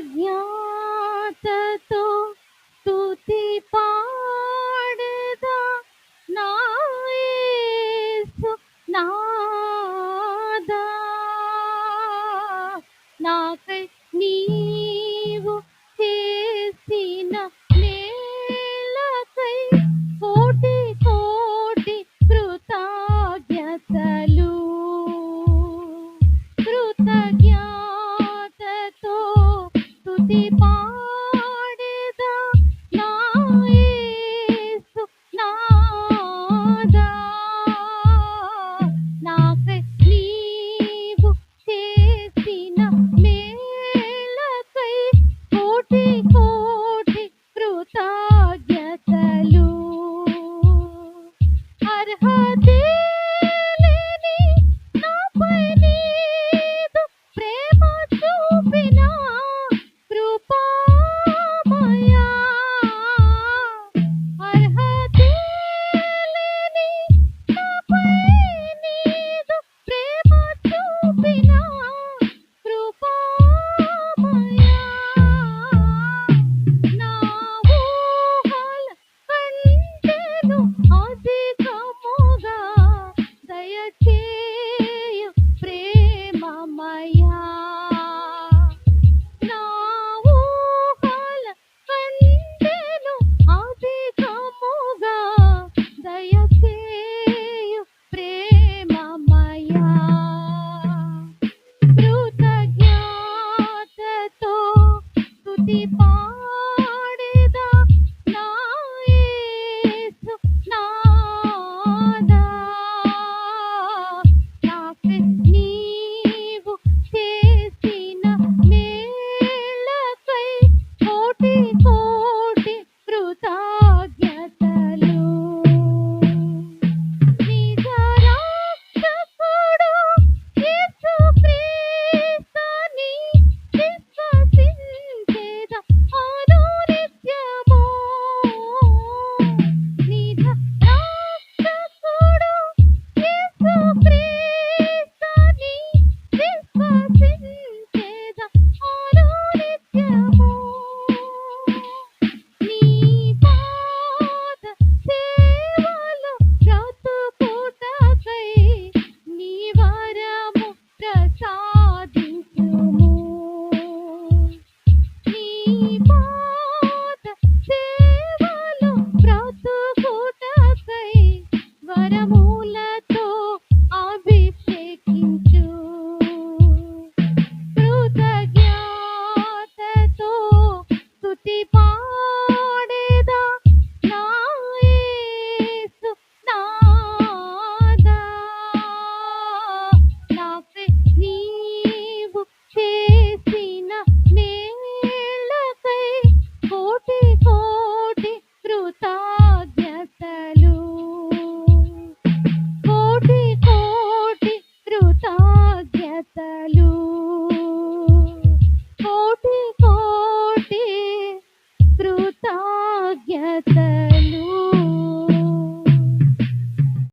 కృతజ్ఞతతో స్తుతి పాడెదా నా యేసు నాదా. నాకై నీవు చేసిన మేలకై కోటి కోటి కృతజ్ఞతలు. కృతజ్ఞతతో స్తుతి పాడెదా నా యేసు నాదా. నాకై నీవు చేసిన మేలకై కోటి కోటి కృతజ్ఞతలు. అర్హతే లేని నాపై నీదు ప్రేమ చూపిన కృపామయా. అర్హతే లేని నాపై నీదు ప్రేమ చూపిన కృపామయా. నా ఊహల కంటెను అధికముగా దయచేయు ప్రేమమయా. నా ఊహల కంటెను అధికముగా దయచేయు ప్రేమమయా. కృతజ్ఞతతో స్తుతి